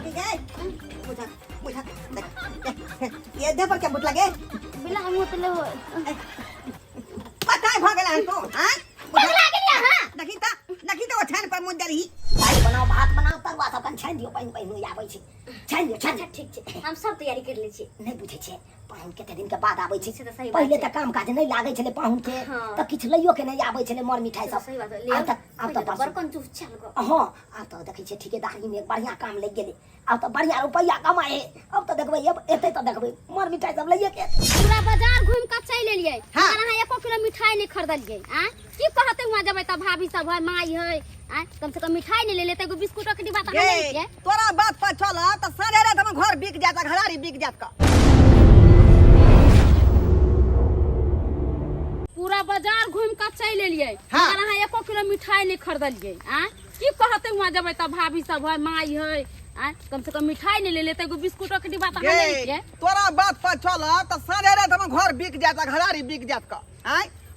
की गए मुझा मुझा ये दे पर क्या बुट लगे बिला हम मतलब पता है भागला है तो हां पगला के लिया हां नखी तो छान पर मुंह दरी भाई बनाओ भात बनाओ तरुआ सब कन छान दियो पानी पानी आबै छै छान दियो छान ठीक छै हम सब तैयारी कर ले छी नहीं बुझे छै पाहुन कते दिन के बाद आबै छै से तो सही बात पहले त काम काज नहीं लागे छले पाहुन के त किछ लइयो के नहीं आबै छले मर मिठाई सब सही बात ले अब त बरकन चुप चल गो हां अब त देखै छै ठेकेदारी में एक बढ़िया काम लग गेले अब त बढ़िया रुपया कमाए अब त देखबै अब एते त देखबै मर मिठाई सब लइए के पूरा बाजार घूम के चल एलिए हमरा 1 किलो मिठाई नहीं खरीदलिए हां की कहते हुआ जब त भाभी सब है माई है कम से कम मिठाई नहीं ले लेते एगो बिस्कुट के डिब्बा त हम ले तोरा बात पर चल त सारे रात हम घर बिक जाता घरारी बिक जात का पूरा बाजार घूम के चल एलिए हमरा 1 किलो मिठाई नहीं खरीदलिए की कहते हुआ जब त भाभी सब है माई है कम से कम मिठाई नहीं ले लेते एगो बिस्कुट के डिब्बा त हम ले तोरा बात पर चल त सारे रात हम घर बिक जाता घरारी बिक जात का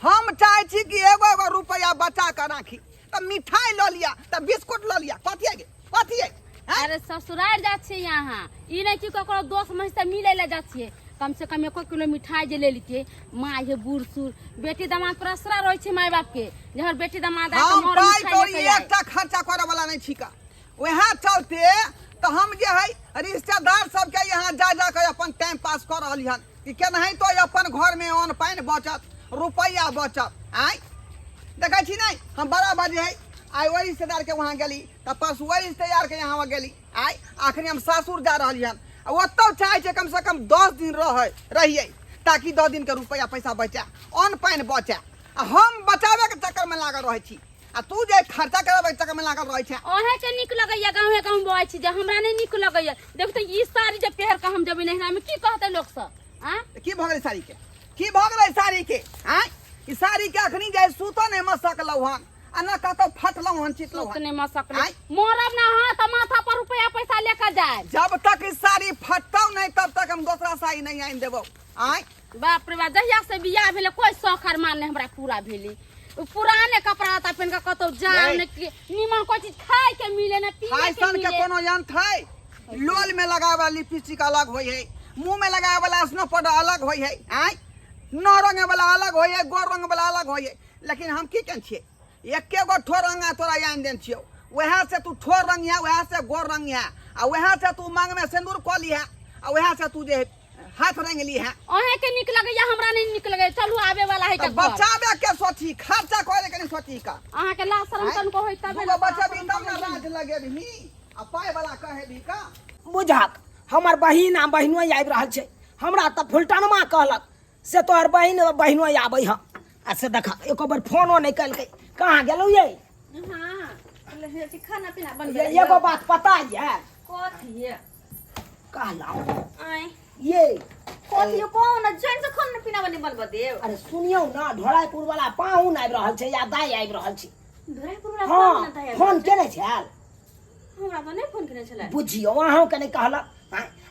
हम चाहे छी कि एगो रुपया बचा के राखी त मिठाई ल लिया त बिस्कुट ल लिया कथी है अरे ससुराल जा छे यहाँ ई नहीं कि ककरो दोस्त महीस से मिले ले जा छिए कम से कम 1 किलो मिठाई जे ले लिते माँ है बूढ़ सूर बेटी दामाद पर असरा रहे छे माय बाप के जहर बेटी दामाद आ हम मोर मिठाई लेके एकटा खर्चा करे वाला नहीं छिका वहां चलते तो हम जे है रिश्तेदार सब के यहाँ जा के अपन टाइम पास कर रहली हन कि के नहीं तो अपन घर में अन्न पानी बचत रुपया बचत देखा छी नहीं हम बड़ा बाजे है आई वही रिश्तेदार के वहाँ गेली त पस वही रिश्तेदार के यहाँ गेली आई आखिर हम सासुर जा रहली हन ओतो चाहे छे कम से कम 10 दिन रहिए ताकि 10 दिन के रुपया पैसा बचा अन्न पानी बचा हम बचावे के चक्कर में लागल रहे छी आ तू जे खर्चा करबे चक्कर में लागल रहे छे ओहे के निक लगैया गांव गांव बोय छी जे हमरा नहीं निक लगैया देख त ई साड़ी जे पहर के हम जब नहरा में की कहते लोग सब की भ गेलै साड़ी के की भ गेलै साड़ी के ई साड़ी के अखनी जाय सुतो नहीं मसकलौ हन अना कतो फटलौ हन चितलौ हन सुतने मसकले मोरब ना हां त माथा पर रुपया पैसा लेकर जाए जब तक ई साड़ी फटतौ नहीं तब तक हम दूसरा साड़ी नहीं आइन देबो बाप रे बा जहिया से बियाह भेले कोई शौक अरमान नहीं हमरा पूरा भेली पुराने कपड़ा आता पहन के कतो जाए न निमन कोई चीज खाए के मिले न पिए के फैशन के कोनो यंत्र है लोल में लगावे वाला लिपस्टिक अलग होय है मुंह में लगावे वाला स्नो पाउडर अलग होय है न रंग वाला अलग होय है गोर रंग वाला अलग होय है लेकिन हम की कन छिए एके गो ठोर रंगा तोरा यान देन छियो वहां से तू ठोर रंग है वहां से गोर रंग है आ वहां से तू मांग में सिंदूर क ली है आ वहां से तू जे हाथ रंग ली है ओहे के निक लगैया हमरा नहीं निक लगे चलू आवे वाला है त बचावे के सोची खर्चा करे के नहीं सोची का अहाँ के ला शरम तन को होय तबे ना बचाबी तब ना राज लगे भी आ पाए वाला कहे भी का बुझाक हमर बहिन आ बहिनो आबि रहल छै हमरा त फुलटनमा कहलक से तोहर बहिनो आबै ह आ से देखा एको बार फोनो नहीं कल के कहां गेलौ ये हां खाना पीना बन गया एगो बात पता है कथी है कहलाओ आय ये कथी कौन जैन से खाना पीना बनबा देव अरे सुनियो ना ढोलाईपुर वाला पाहुन आबि रहल छै या दाई आबि रहल छै ढोलाईपुर वाला पाहुन ना दाई फोन केने छल हमरा तो नहीं फोन केने छले बुझियो अहाँ के नहीं कहलक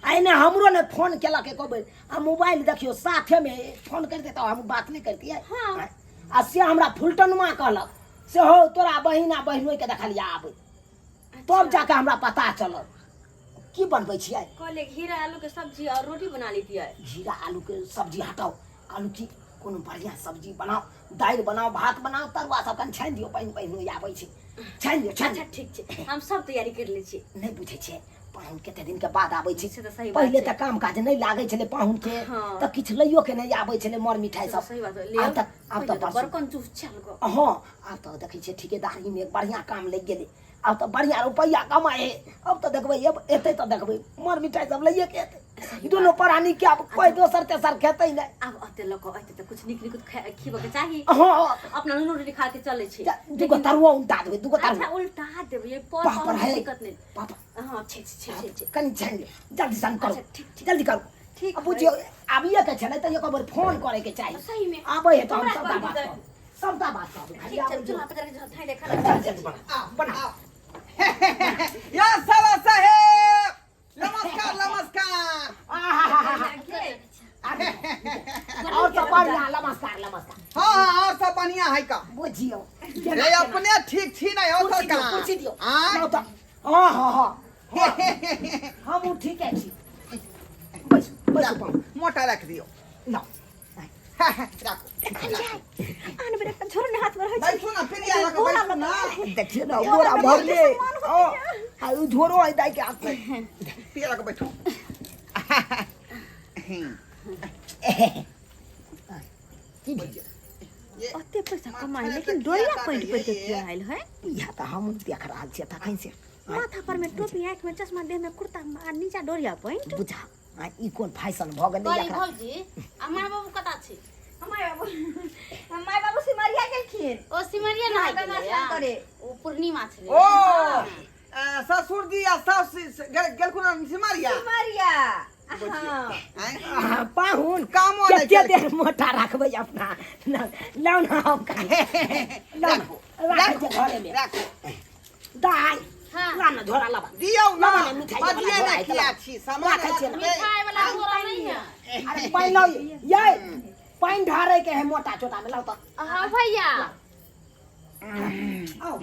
आइने हमरो ने फोन केलक एको बेर आ मोबाइल देखियो साथे में फोन करते तो हम बात नहीं करतिए हां आ से हमरा फुलटनमा कहलक से हो तोरा बहिना बहिनो के देखलिया आबै तब जाके हमरा पता चलल की बनबै छियै कहले घीरा आलू के सब्जी और रोटी बना लीजिए घीरा आलू के सब्जी हटाओ आलू की कोनो बढ़िया सब्जी बनाओ दाल बनाओ भात बनाओ तरुआ सब कन छान दियो पानी पानी आबै छै छान दियो छान ठीक छै हम सब तैयारी कर ले छी नहीं बुझे छै पाहुन कते दिन के बाद आबै छै पहले त काम काज नहीं लागे छले पाहुन के त किछ लइयो के नहीं आबै छले मर मिठाई सब सही बात ले अब त बरकन चुप चल गो हां अब त देखै छै ठेकेदारी में बढ़िया काम लग गेले अब त बढ़िया रुपया कमाए अब त देखबै अब एते त देखबै मर मिठाई सब लइए के एते दोनों प्राणी के अब कोई दोसर तेसर खेतै नहीं अब अते लोग अते त कुछ निक खीबे के चाही हां अपना नुनु रोटी खा के चले छै दुगो तरुआ उल्टा देबै दुगो तरुआ अच्छा उल्टा देबै ये पर दिक्कत नहीं पापा हां ठीक कनी छान ले जल्दी सन करो जल्दी करो ठीक अब बुझियो आबिए के छले त एको बार फोन करे के चाहिए सही में आबै है त हम सब बात ठीक है चलो आप जरा थाई देखा जल्दी बना या साला साहेब नमस्कार और सब बढ़िया नमस्कार हां और सब बढ़िया है का बुझियो रे अपने ठीक छी नहीं हो सरकार पूछ दियो हां हां हम ठीक है छी बस बस मोटा रख दियो ना राखो आन बेटा छोरो ने हाथ में रह बैठो ना फिर या लगा बैठो ना देखिए ना बोरा भरले ओ आ झोरो आई दाई के हाथ में फिर लगा बैठो की भेज ये ओते पैसा कमाई लेकिन डोरिया पैंट पर के किया आइल है या त हम देख रहल छी त कैसे माथा पर में टोपी आंख में चश्मा देह में कुर्ता आ नीचा डोरिया पैंट बुझा आ ई कोन फैशन भ गेलै कही एकरा भौजी आ माय बाबू कता छै माय बाबू सिमरिया गेलखिन ओ सिमरिया ना गंगा स्नान करे ओ पूर्णिमा छलै ओ ससुर जी आ सास गेलखुन सिमरिया सिमरिया हां पाहुन कामो नहीं कते देर मोटा रखबै अपना लाउ ना हम लाउ राख दे घरे में राखो दाई हां लाना झोरा लाबा दियौ ना लाबा ने मिठाई बदिए वाला ने झोरा किया छी सामान राखै छियै ना। मिठाई वाला बोरा नहीं है अरे पाइन लाउ ये पाइन ढारे के है मोटा छोटा में लाउ त हां भैया आओ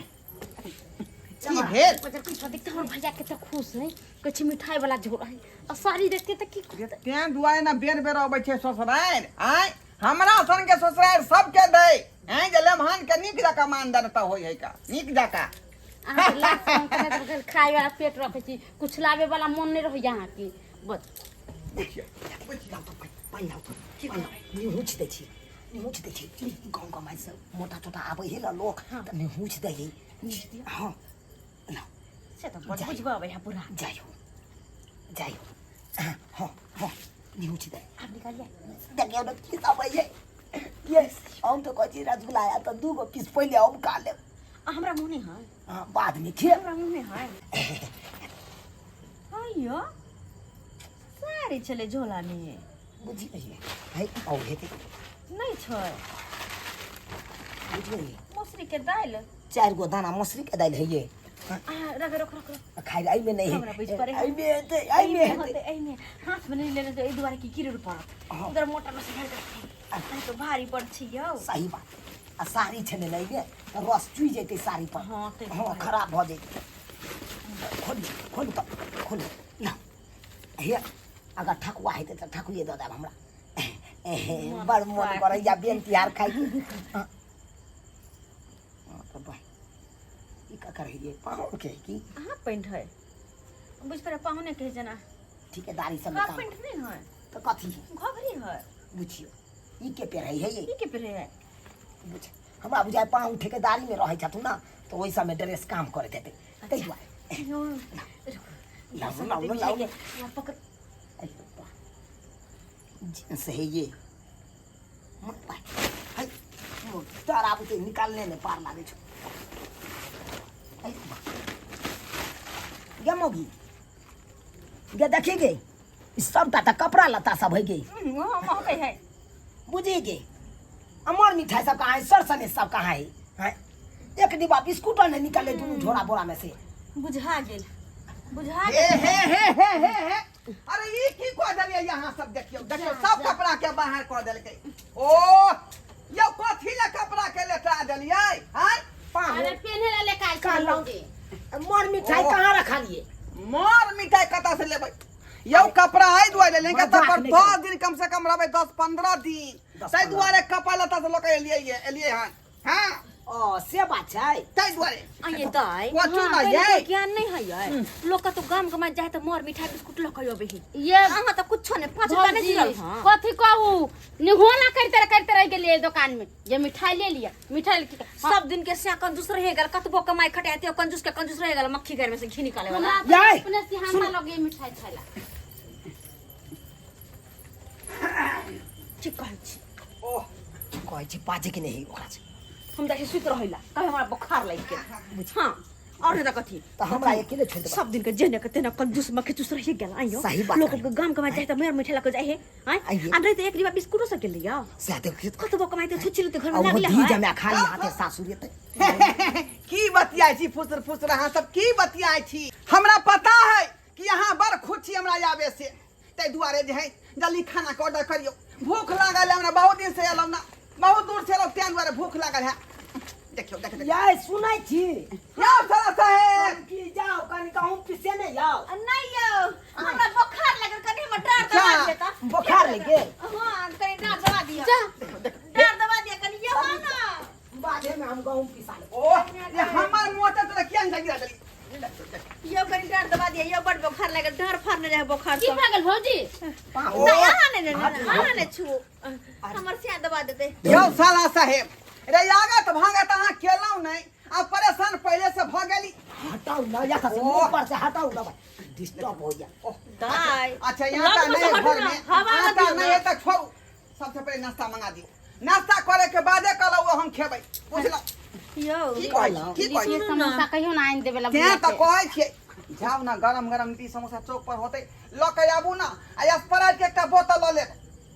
की भेल बजर कुछ देखते हमर भैया केते खुश है कुछ मिठाई वाला झोरा है और साड़ी देखते त की करते तें दुआरे ना बेर बेर अबै छै ससुरार आय हमरा सन के ससुरार सबके दे हैं जे लेमहन के नीक जका मानदनता होय है का नीक जका अहाँ के लाख संग करे खाए वाला पेट रखे छी कुछ लावे वाला मन नहीं रह यहाँ की बस लाउ त पाइन लाउ त निहुच दै छी निहुच दै छी गाउँ गाउँ माइस मोटा छोटा आबै है ल लोक त निहुच दै है हां लाउ से त बड़ बुझबा यहाँ पूरा जायो हां हां निहुच दै आप निकालिए देखियो न की आबै है यस हम तो कची रसगुल्ला आया त दू गो पीस पहिले हम खा लेब हमरा मुंह नहीं है बाद में खे हमरा मुंह में है अयो सारी चले झोला में बुझी गई है औ हेते नहीं छै बुझ गई मौसरी के दाल 4 गो दाना मसूरी के दाल है ये रख रख रख खाइ आई में नहीं हमरा बुझ पड़े आई में हेते आई में होते हेते आई में हाथ में नहीं लेने तो ई दुआरे की किरो पड़त हाँ। उधर मोटा में से आई तो भारी पड़ छी यौ सही बात आ साड़ी छने नहीं गे रस चुई जेते साड़ी पर हाँ, ते हां खराब भ जेते खोल तो खोल ना हे अगर ठकुआ हेते त ठकुए द देब हमरा बड़ मन करे या बेन तिहार खाइ के तो भाई ई का कर ये पाहुन के की हां पेंट है बुझ पर पाहुने कहे जना ठेकेदारी सब हां काम पेंट नहीं है तो कथी घघरी है बुझियो ई के पेर है ये ई के पेरे है बुझ हमरा बुझाय पाहुन ठेकेदारी में रहै छथु ना तो ओइ समय ड्रेस काम करे देते तै दुआरे यो लाउ पकड़ जींस है ये मत पाए हाय मोटर आब ते निकालने में पार लागे छ गे मोगी गे देखी गे सबटा त कपड़ा लत्ता सब है गे हां महकै है बुझी गे अमर मिठाई सब कहाँ है सर सने सब कहाँ है हैं? एक डिब्बा बिस्कुट ने निकाले दोनों झोरा बोरा में से बुझा गेल बुझा हे गेल हे अरे ई की कह देलियै यहाँ सब देखियो देखियो सब कपड़ा के बाहर कह देलकै ओ यो कथी ले कपड़ा के लेटा देलियै हैं अरे पेन्हे ला लेके आई का छी लो? भौजी मर मिठाई कहाँ रखा लिए मार मिठाई कता से लेबै यो कपड़ा आई दुआरे ले के मजाक पर नहीं 10 दिन कम से कम रहबै 10-15 दिन तै दुआरे कपड़ा लता से लोक एलियै हन हां ओ से बात छै तै दुआरे आइए दाई कोचू ना पहले ये तो ज्ञान नहीं है यार लोग का तो गाम गमा जाए तो मोर मिठाई बिस्कुट लक आबे ही ये अहाँ तो कुछो नहीं 5 रुपया नहीं भौजी दियल हां कथी कहू निहोना करते रह गेलिए दुकान में जे मिठाई ले लिया मिठाई लेके सब दिन के से कंजूस रह गेल कतबो कमाई खटाते कंजूस के कंजूस रह गेल मक्खी घर में से घी निकाले वाला हमरा याय, अपने से हमरा लगे मिठाई खाइला ठीक कहै छी ओ कहै छै बाजे के नहीं ओकरा से हम जाके सुत रहिला कहे हमरा बुखार लाग गेल हां और नहीं कथी तो हमरा अकेले छोड़ दे सब दिन के जेने के तेना कंजूस मक्खी चूस रह गेल आइयो सही बात लोग है। के गाम गमा जाए तो मेर मिठाई लक जाए है आइए। आ नहीं तो एक डिब्बा बिस्कुटो से के लिया से देख कतबो कमाई तो छुच्छी तो घर में अब लागले दी है जमे खाली हाथे सासुर ते की बतियाई छी फुसर फुसर अहाँ सब की बतियाई छी हमरा पता है कि यहाँ बड़ खुशी हमरा आवे से तै दुआरे जे है जल्दी खाना के ऑर्डर करियो भूख लागल है हमरा बहुत दिन से एलौ ना बहुत दूर से एलौ तै दुआरे भूख लागल है देखियो देखियो याय सुनाई छी यार साला साहेब की जाओ कनी कहूं पिसे ने जाओ दिया यो बड़ बुखार लगे डर फारने रहे बुखार की भगल भौजी ओ, आने छु हमर से दबा देते यो साला साहेब रे आगत भागत अहाँ केलौ नहीं आ परेशान पहले से भ गेली हटाओ ना या से मुंह पर से हटाओ ना भाई डिस्टर्ब हो गया दाई अच्छा यहाँ का नहीं घर में आटा नहीं है तो छोड़ू सबसे पहले नाश्ता मंगा दियो नाश्ता करे के बादे कहलौ हम खेबै बुझलौ यो की कहै की कहै ये समोसा कहियो ना आइन देबे ला ते त कहै छियै जाऊ ना गरम गरम लिट्टी समोसा चौक पर होते ल के आबू ना आ स्प्राइट के एकटा बोतल ल ले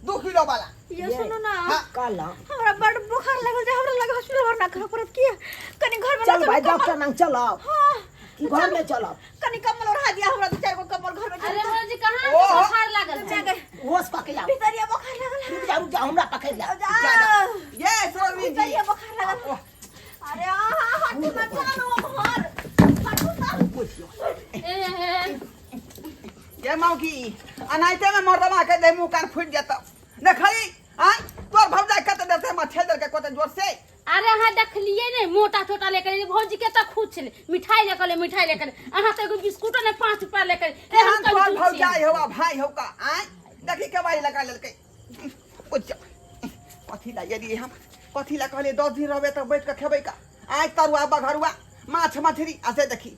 2 किलो वाला यो सुनो ना काला हमरा बड़ बुखार लगल जे हमरा लगे हॉस्पिटल भरना कर परत की कनी घर में चल भाई डॉक्टर नंग चलो घर में चलो कनी कम्बल ओढ़ा दिया हमरा 2-4 गो कम्बल घर में अरे भौजी कहां ओहो। बुखार लागल है? जगह होश पके जाओ भीतरिया बुखार लगल जाओ जाओ हमरा पकड़ ले ये सरोजी जी भीतरिया बुखार लगल अरे हट मत चलो घर हटू सब ए ये मौकी अनाइते में मर्दमा के दे मुंह कान फूट जत न खरी आ तोर भौजा कत देते म छेदर के कोते जोर से अरे अहाँ देखलिए ने मोटा छोटा लेकर भौजी के त खुद छले मिठाई लेकर अहाँ त एगो बिस्कुट ने 5 रुपया लेकर ए हम तोर भौजा होवा भाई हो का आ देखी के बाई लगा लेलकै उच्च कथी ला यदि हम कथी ला कहले 10 दिन रहबे त बैठ के खेबै का आज तरुआ बघरुआ माछ मछली आसे देखी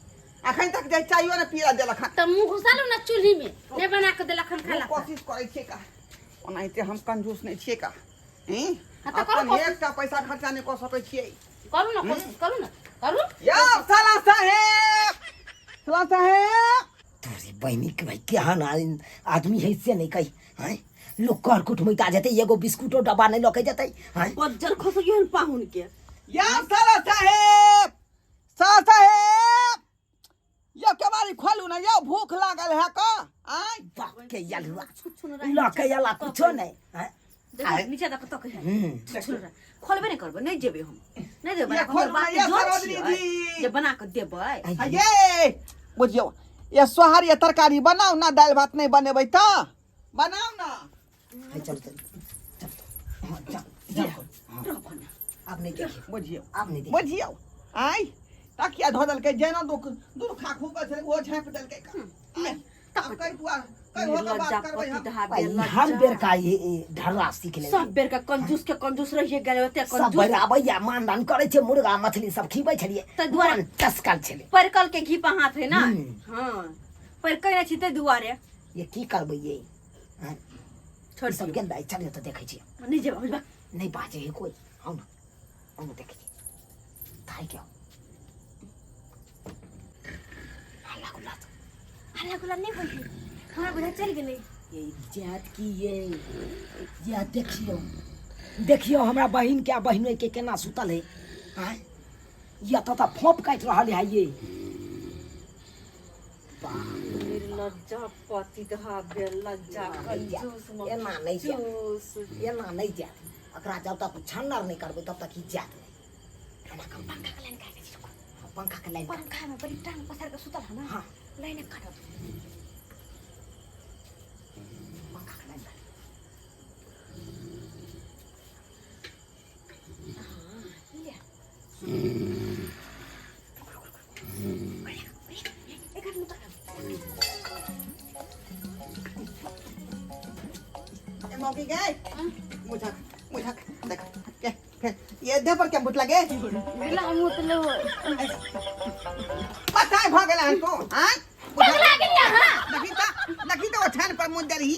अखन तक जे चाहियो ने पीरा देलख त मुंह घुसालो ना चूल्ही में ने बना के देलखन खाला कोशिश करै छियै का ओनाइते हम कंजूस नहीं छियै का हैं हाँ तो करो अपन कोशिश। एकटा पैसा खर्चा नहीं कर सकै छियै करू ना कोशिश करू या साला साहेब तोरे बहनी के भाई क्या ना आदमी है से नहीं कही हैं लोग कर कुटुमिता जते एगो बिस्कुटो डब्बा नहीं लके जते हैं बज्जर खसगियन पाहुन के या साला साहेब यो केवारी खोलू ना यो भूख लागल है का आय बाप के यलवा लके यला कुछो नहीं हैं देख नीचे तक तक है खोलबे नहीं करबे नहीं जेबे हम नहीं देबे ये खोल ना, ये सरोजनी जी। जे बना के देबे ये बुझियो ये सोहारी ये तरकारी बनाओ ना दाल भात नहीं बनेबै त बनाओ ना चल चल अब नहीं देखिए बुझियो अब नहीं देखिए बुझियो आय ताकिया धो दलकै जेना दूर खाखू के छलै वो झाँप दलकै का आय अब कई दुआ कई हो के बात करबै हम हम बेर का ये ढरला सीख ले सब बेर का कंजूस रहिए गेले ओते सब कंजूस बराबर या मानदान करे छे मुर्गा मछली सब खिबै छलिए तो द्वारा- टस्कल छले परकल के घी पे हाथ है ना हम्म। हां पर कहना छिते दुआरे ये की करबै ये हैं छोड़ सब गेंदा चलिए तो देखै छी नहीं जेबे बुझबा नहीं बाजे है कोई हम देखै छी थाई क्या हल्ला गुला नहीं होई हमरा बुझा चल गेले ये जात की ये या देखियो हमरा बहिन के बहिन के केना सुतल है हैं या तो फोप काट रहल है ये लज्जा पति दहा बे लज्जा कंजूस एना नहीं जात एना नहीं जात अकरा जब तक छन्नर नहीं करबै तब तक ई जात नहीं हमरा कम पंखा के लाइन काटे छी पंखा के लाइन पंखा में बड़ी टांग पसार के सुतल है ना हां लाइन काटो पंखा के लाइन एक हाथ में ए मौकी गए मुझक देख के फिर ये दे पर क्या बुत लगे बिला मतलब पता है भागला है तो हां पगला गेलिया हां लगी तो छान पर मुंह दरी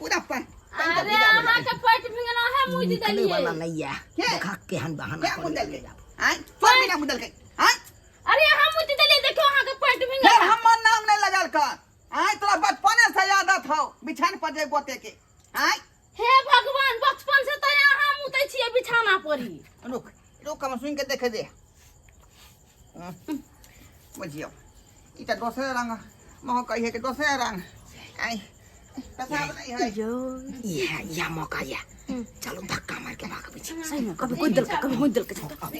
पूरा पर अरे अहाँ के पेट फिंगना है मुझ निकले वाला दलिए नहीं है क्या? देखा केहन बहाना क्या मुंह कर दल गई हां तो बिना मुंह दल गई हां अरे अहाँ मुझ दलिए देखो अहाँ के पेट फिर फिंगना हमर नाम नहीं लगल कर हां तोरा बचपने से याद था बिछान पर जे गोते के हां हे भगवान बचपन से तो यहाँ मुतै छियै बिछाना पड़ी रुक हम सुन के देखे दे बुझियो इटा दोसरे रंग मह कहिए के दोसरे रंग आई पेशाब नहीं है या मौका या चलो धक्का मार के भाग पीछे सही में कभी कोई दल का कभी कोई दल का ये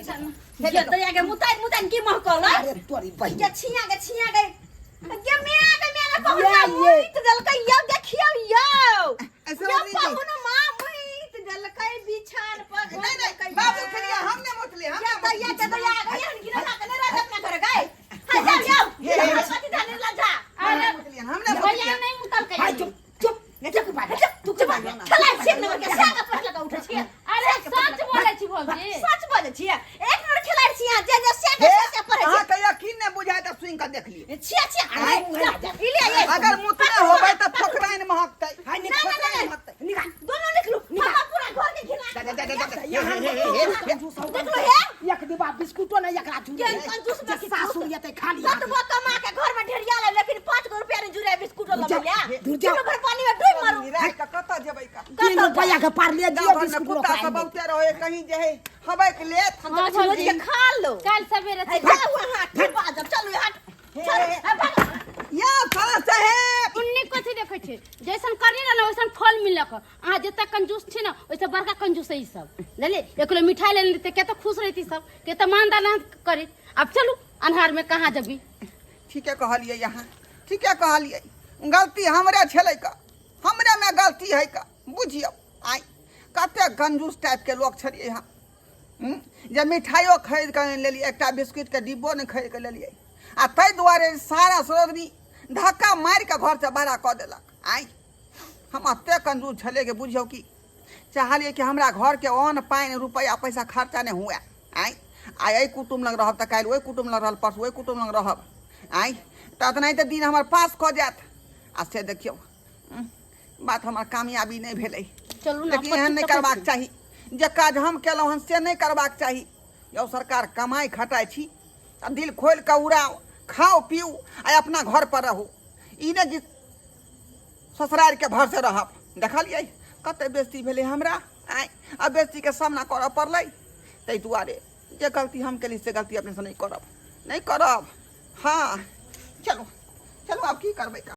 तो आगे मुतान की महकल अरे तोरी बहन ये छिया गए ये मेरा पहुंचा मुइत दल का ये देखियो यो ऐसे ये नहीं नहीं पहुना मां मुइत दल का बिछान पर नहीं बाबू खलिया हमने मुतले ये तो या गिरा ना करे रात अपना कर गए हां जाओ ये पति जाने लगा के सासुर ये ते खाली कतबो कमा के घर में ढेरिया ले लेकिन 5 रुपया ने जुरे बिस्कुट ला जा, लिया दूर जा। दिन भर पानी में डूब मारू निराय का कत जेबै का 3 रुपया के पार ले दियो गाँव में बिस्कुट कुत्ता सब बहुते रहे कहीं जे है हबै के लेत हम तो रोज के खा लो कल सवेरे है जा वहां ठिपा जब चलो हट चल या साला साहेब उन्नी कथी देखे छे जैसन करी ना वैसन फल मिलक अहाँ जते कंजूस छी ना वैसे बड़का कंजूस है ई सब ले 1 किलो मिठाई ले लेते केतो खुश रहती सब केतो मानदान करी अब चलू अन्हार में कहाँ जबी ठीक है कहलिए यहाँ ठीक है कहलिए गलती हमरे छलै का हमरे में गलती है का बुझियो आई कते कंजूस टाइप के लोग छलिए यहाँ जे मिठाइयो खरीद के लेलिए एकटा बिस्कुट के डिब्बो ने खरीद के लेलिए आ तै दुआरे सारा सरोदनी धक्का मार के घर से बाहर कऽ देलक आई हम एते कंजूस छले के बुझियो कि चाहलिए कि हमरा घर के अन्न पानि रुपया पैसा खर्चा नहीं हुए आई आई कुटुम लग रहब त काल्हि ओहि कुटुम लग रहल परसू ओहि कुटुम लग रहब आई त नहीं तो दिन हमार पास कऽ जात आ से देखियो बात हमार कामयाबी नहीं भेलै चलू ना लेकिन एहन नहीं करबाक चाही जे काज हम केलहुँ हन से नहीं करबाक चाही यौ सरकार कमाई खटाई छी आ दिल खोल के उड़ाओ खाओ पीऊ आ अपना घर पर रहू ई ने कि ससुराल के भर से रहब देखलिए कते बेइज्जती भेलै हमरा आइ आ बेइज्जती के सामना करऽ पड़लै ताहि दुआरे जे गलती हम केली से गलती अपने से नहीं करब हाँ चलो चलो अब की करबै का